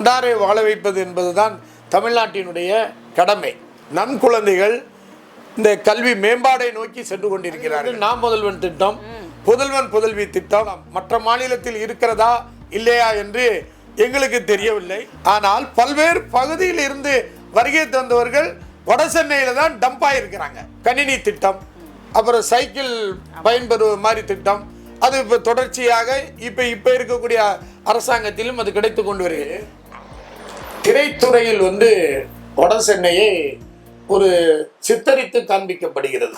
அன்றாரை வாழ வைப்பது என்பதுதான் தமிழ்நாட்டினுடைய கடமை. நம் குழந்தைகள் இந்த கல்வி மேம்பாடை நோக்கி சென்று கொண்டிருக்கிறார்கள். நாம் முதல்வன் திட்டம், புதல்வன் புதல்வி திட்டம் மற்ற மாநிலத்தில் இருக்கிறதா இல்லையா என்று எங்களுக்கு தெரியவில்லை. ஆனால் பல்வேறு பகுதியில் இருந்து வருகை தந்தவர்கள் வட சென்னையில தான் டம்ப் ஆயிருக்கிறாங்க. கணினி திட்டம், அப்புறம் சைக்கிள் பயன்பெறுவது மாதிரி திட்டம், அது இப்போ தொடர்ச்சியாக இப்போ இருக்கக்கூடிய அரசாங்கத்திலும் அது கிடைத்து கொண்டு வருகிறது. திரைத்துறையில் வட சென்னையை ஒரு சித்தரித்து காண்பிக்கப்படுகிறது.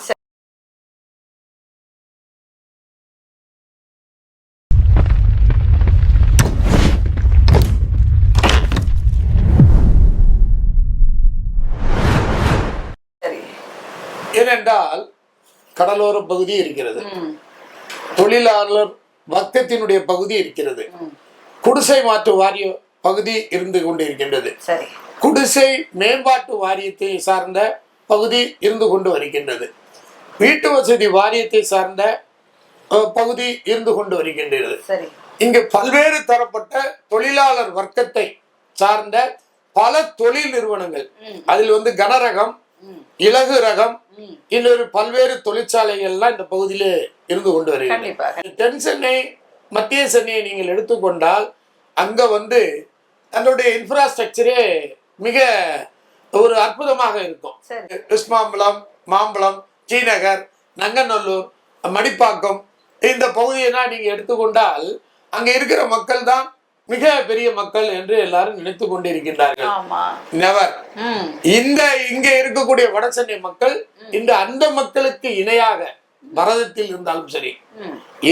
ஏனென்றால் கடலோர பகுதி இருக்கிறது, தொழிலாளர் வர்க்கத்தினுடைய பகுதி இருக்கிறது, குடிசை மாற்று வாரிய பகுதி இருந்து கொண்டிருக்கின்றது, குடிசை மேம்பாட்டு வாரியத்தை சார்ந்த பகுதி இருந்து கொண்டு வருகின்றது, வீட்டு வசதி வாரியத்தை சார்ந்த பகுதி இருந்து கொண்டு வருகின்றது. இங்கு பல்வேறு தரப்பட்ட தொழிலாளர் வர்க்கத்தை சார்ந்த பல தொழில் நிறுவனங்கள், அதில் கனரகம், இலகு ரகம், இன்னொரு பல்வேறு தொழிற்சாலைகள்லாம் இந்த பகுதியில இருந்து கொண்டு வருகிறது. தென் சென்னை, மத்திய சென்னையை நீங்கள் எடுத்துக்கொண்டால் அங்க அதனுடைய இன்ஃப்ராஸ்ட்ரக்சரே மிக ஒரு அற்புதமாக இருக்கும். விஸ்மாம்பலம், மாம்பலம், ஜீநகர், நங்கநல்லூர், மடிப்பாக்கம் இந்த பகுதியெல்லாம் நீங்க எடுத்துக்கொண்டால் அங்க இருக்கிற மக்கள் தான் மிக பெரிய மக்கள் என்று எல்லாரும் நினைத்து கொண்டிருக்கின்றார்கள். நெவர். இங்க இருக்கக்கூடிய வட சென்னை மக்கள் அந்த மக்களுக்கு இணையாக பரதத்தில் இருந்தாலும் சரி,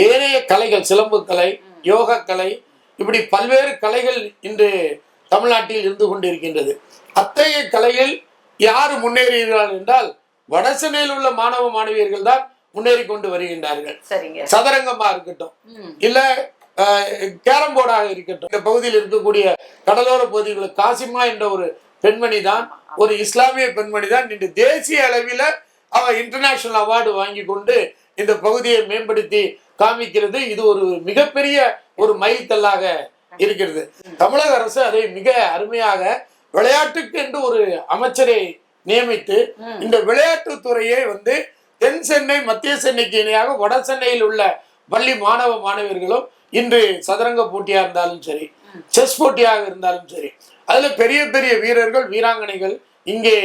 ஏனைய கலைகள், சிலம்பு கலை, யோக கலை, இப்படி பல்வேறு கலைகள் இன்று தமிழ்நாட்டில் இருந்து கொண்டிருக்கின்றது. அத்தகைய கலையில் யார் முன்னேறுகிறார்கள் என்றால் வட சென்னையில் உள்ள மாணவ மாணவியர்கள் தான் முன்னேறி கொண்டு வருகின்றார்கள். சதுரங்கமா இருக்கட்டும், இல்ல கேரம் போர்டாக இருக்கட்டும். இந்த பகுதியில் இருக்கக்கூடிய கடலோர பகுதிகளில் காசிமா என்ற ஒரு பெண்மணி தான், ஒரு இஸ்லாமிய பெண்மணி தான் இன்று தேசிய அளவில் அவ இன்டர்நேஷனல் அவார்டு வாங்கி கொண்டு இந்த பகுதியை மேம்படுத்தி காமிக்கிறது. இது ஒரு மிகப்பெரிய ஒரு மைல்கல்லாக இருக்கிறது. தமிழக அரசு அதை மிக அருமையாக விளையாட்டுக்கு என்று ஒரு அமைச்சரை நியமித்து இந்த விளையாட்டு துறையை தென் சென்னை, மத்திய சென்னைக்கு இணையாக வட சென்னையில் உள்ள பள்ளி மாணவ மாணவியர்களும் இன்று சதுரங்க போட்டியா இருந்தாலும் சரி, செஸ் போட்டியாக இருந்தாலும் சரி, அதுல பெரிய பெரிய வீரர்கள், வீராங்கனைகள் இங்கே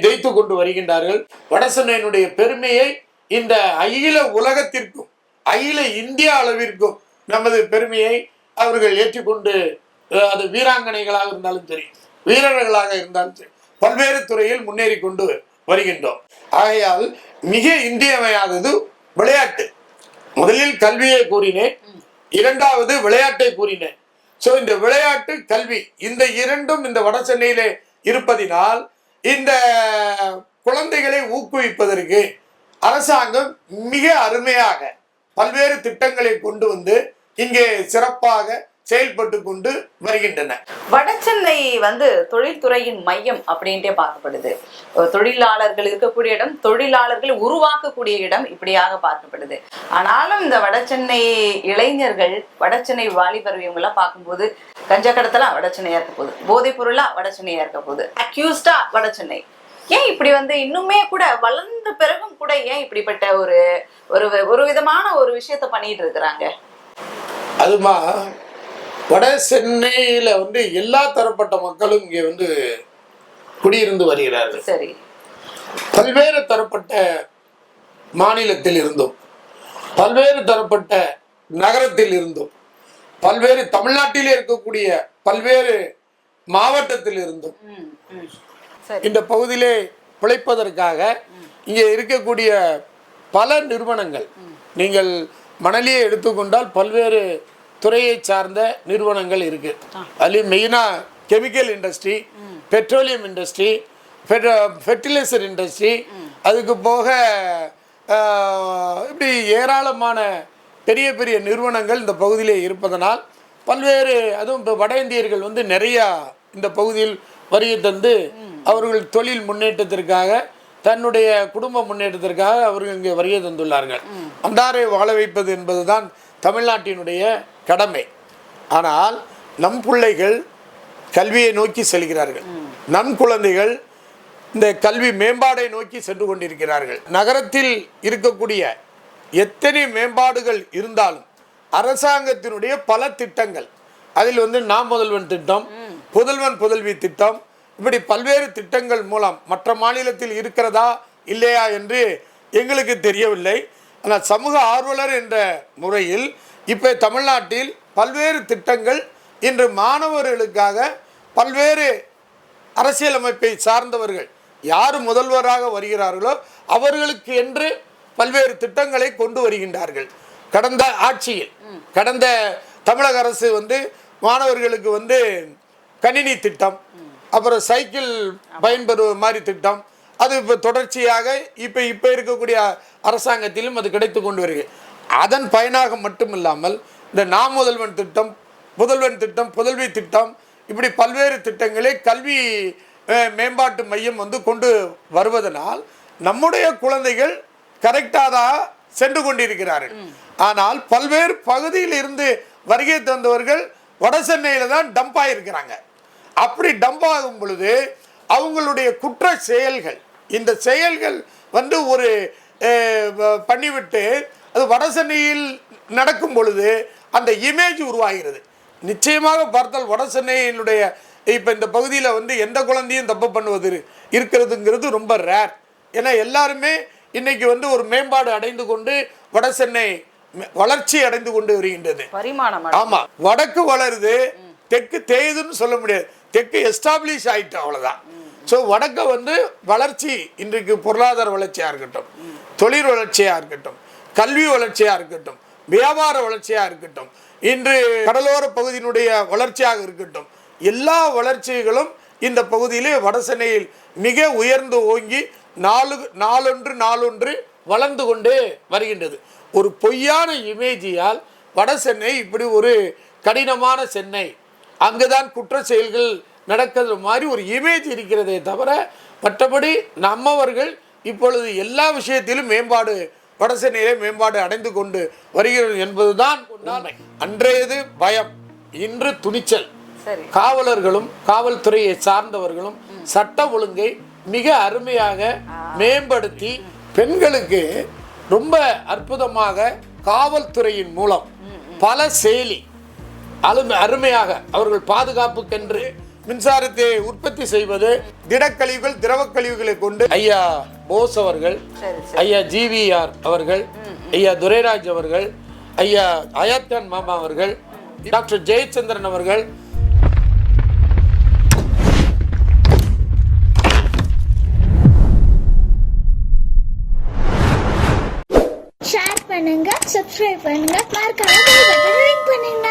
ஜெயித்து கொண்டு வருகின்றார்கள். வட சென்னையினுடைய பெருமையை இந்த அகில உலகத்திற்கும் அகில இந்தியா அளவிற்கும் நமது பெருமையை அவர்கள் ஏற்றுக்கொண்டு, அது வீராங்கனைகளாக இருந்தாலும் சரி, வீரர்களாக இருந்தாலும் சரி, பல்வேறு துறையில் முன்னேறி கொண்டு வருகின்றோம். ஆகையால் மிக இன்றியமையாதது விளையாட்டு. முதலில் கல்வியை கூறினேன், இரண்டாவது விளையாட்டை கூறினேன். சோ இந்த விளையாட்டு, கல்வி இந்த இரண்டும் இந்த வட சென்னையிலே இருப்பதினால் இந்த குழந்தைகளை ஊக்குவிப்பதற்கு அரசாங்கம் மிக அருமையாக பல்வேறு திட்டங்களை கொண்டு இங்கே சிறப்பாக செயல்பட்டு கொண்டு வருகின்றன. வடசென்னை தொழில்துறையின் மையம் அப்படின்ட்டே பார்க்கப்படுது. தொழிலாளர்கள் இருக்கக்கூடிய இடம், தொழிலாளர்கள் உருவாக்கக்கூடிய இடம் இப்படியாக பார்க்கப்படுது. ஆனாலும் இந்த வடசென்னை இளைஞர்கள், வடசென்னை வாலிபர் இவங்கெல்லாம் பார்க்கும்போது கஞ்சா கடத்தலாம் வடசென்னையா இருக்க போகுது, போதைப் பொருளா வடசென்னையா இருக்க போகுது, அக்யூஸ்டா வடசென்னை. ஏன் இப்படி இன்னுமே கூட வளர்ந்த பிறகும் கூட ஏன் இப்படிப்பட்ட ஒரு விதமான ஒரு விஷயத்த பண்ணிட்டு இருக்கிறாங்க? அதுமா வட சென்னையில எல்லா தரப்பட்ட மக்களும் இங்கே குடியிருந்து வருகிறார்கள். சரி. பல்வேறு தரப்பட்ட மாநிலத்தில் இருந்தும், பல்வேறு தரப்பட்ட நகரத்தில் இருந்தும், பல்வேறு தமிழ்நாட்டிலே இருக்கக்கூடிய பல்வேறு மாவட்டத்தில் இருந்தும் இந்த பகுதியிலே பிழைப்பதற்காக இங்கே இருக்கக்கூடிய பல நிறுவனங்கள், நீங்கள் மணலியை எடுத்துக்கொண்டால் பல்வேறு துறையை சார்ந்த நிறுவனங்கள் இருக்கு. அதுலேயும் மெயினாக chemical industry, petroleum industry, fertiliser industry, அதுக்கு போக இப்படி ஏராளமான பெரிய பெரிய நிறுவனங்கள் இந்த பகுதியிலே இருப்பதனால் பல்வேறு, அதுவும் இப்போ வட இந்தியர்கள் நிறையா இந்த பகுதியில் வருகை தந்து அவர்கள் தொழில் முன்னேற்றத்திற்காக, தன்னுடைய குடும்ப முன்னேற்றத்திற்காக அவர்கள் இங்கே வருகை தந்துள்ளார்கள். அன்றாரை வாழ வைப்பது என்பதுதான் தமிழ்நாட்டினுடைய கடமை. ஆனால் நம் பிள்ளைகள் கல்வியை நோக்கி செல்கிறார்கள். நம் குழந்தைகள் இந்த கல்வி மேம்பாடை நோக்கி சென்று கொண்டிருக்கிறார்கள். நகரத்தில் இருக்கக்கூடிய எத்தனை மேம்பாடுகள் இருந்தாலும் அரசாங்கத்தினுடைய பல திட்டங்கள், அதில் நாம் முதல்வன் திட்டம், புதல்வன் புதல்வி திட்டம், இப்படி பல்வேறு திட்டங்கள் மூலம் மற்ற மாநிலத்தில் இருக்கிறதா இல்லையா என்று எங்களுக்கு தெரியவில்லை. ஆனால் சமூக ஆர்வலர் என்ற முறையில் இப்போ தமிழ்நாட்டில் பல்வேறு திட்டங்கள் இன்று மாணவர்களுக்காக பல்வேறு அரசியலமைப்பை சார்ந்தவர்கள் யார் முதல்வராக வருகிறார்களோ அவர்களுக்கு என்று பல்வேறு திட்டங்களை கொண்டு வருகின்றார்கள். கடந்த ஆட்சியில் கடந்த தமிழக அரசு மாணவர்களுக்கு கணினி திட்டம், அப்புறம் சைக்கிள் பயன்பெறுவ மாதிரி திட்டம், அது இப்போ தொடர்ச்சியாக இப்போ இருக்கக்கூடிய அரசாங்கத்திலும் அது கிடைத்து கொண்டு வருகிறது. அதன் பயனாக மட்டுமில்லாமல் இந்த நாம் முதல்வன் திட்டம், புதல்வன் திட்டம், புதல்வி திட்டம், இப்படி பல்வேறு திட்டங்களை கல்வி மேம்பாட்டு மையம் கொண்டு வருவதனால் நம்முடைய குழந்தைகள் கரெக்டாக சென்று கொண்டிருக்கிறார்கள். ஆனால் பல்வேறு பகுதியில் இருந்து வருகை தந்தவர்கள் வட சென்னையில் தான் டம்ப் ஆகியிருக்கிறாங்க. அப்படி டம்ப் ஆகும் பொழுது அவங்களுடைய குற்ற செயல்கள், இந்த செயல்கள் ஒரு பண்ணிவிட்டு அது வட சென்னையில் நடக்கும் பொழுது அந்த இமேஜ் உருவாகிறது. நிச்சயமாக பார்த்தால் வட சென்னையினுடைய இப்போ இந்த பகுதியில் எந்த குழந்தையும் தப்பு பண்ணுவது இருக்கிறதுங்கிறது ரொம்ப ரேர். ஏன்னா எல்லாருமே இன்னைக்கு ஒரு மேம்பாடு அடைந்து கொண்டு வட சென்னை வளர்ச்சி அடைந்து கொண்டு வருகின்றது. ஆமாம், வடக்கு வளருது, தெற்கு தேயுதுன்னு சொல்ல முடியாது. தெற்கு எஸ்டாப்ளிஷ் ஆயிட்டு, அவ்வளோதான். ஸோ வடக்க வளர்ச்சி இன்றைக்கு பொருளாதார வளர்ச்சியாக இருக்கட்டும், தொழில் வளர்ச்சியாக இருக்கட்டும், கல்வி வளர்ச்சியாக இருக்கட்டும், வியாபார வளர்ச்சியாக இருக்கட்டும், இன்று கடலோர பகுதியினுடைய வளர்ச்சியாக இருக்கட்டும், எல்லா வளர்ச்சிகளும் இந்த பகுதியிலே வட சென்னையில் மிக உயர்ந்து ஓங்கி நாளொன்று வளர்ந்து கொண்டே வருகின்றது. ஒரு பொய்யான இமேஜியால் வட சென்னை இப்படி ஒரு கடினமான சென்னை, அங்குதான் குற்ற செயல்கள் நடக்கிற மாதிரி ஒரு இமேஜ் இருக்கிறதே தவிர மற்றபடி நம்மவர்கள் இப்பொழுது எல்லா விஷயத்திலும் மேம்பாடு, வட சென்னையிலே மேம்பாடு அடைந்து கொண்டு வருகிறது என்பதுதான் உண்மை. அன்றையது பயம், இன்று துணிச்சல். காவலர்களும் காவல்துறையை சார்ந்தவர்களும் சட்ட ஒழுங்கை மிக அருமையாக மேம்படுத்தி பெண்களுக்கு ரொம்ப அற்புதமாக காவல்துறையின் மூலம் பல செயலி அருமையாக அவர்கள் பாதுகாப்புக்கென்று மின்சாரத்தை உற்பத்தி செய்வது, திடக்கழிவுகள் திரவ கழிவுகளை கொண்டு ஐயா போஸ் அவர்கள், ஐயா GVR அவர்கள், ஐயா துரைராஜ் அவர்கள், ஐயா அயாத்கான் மாமா அவர்கள், டாக்டர் ஜெயச்சந்திரன் அவர்கள், ஷேர் பண்ணுங்க, சப்ஸ்கிரைப் பண்ணுங்க, மறக்காம பெல் பட்டனை கிளிக் பண்ணுங்க.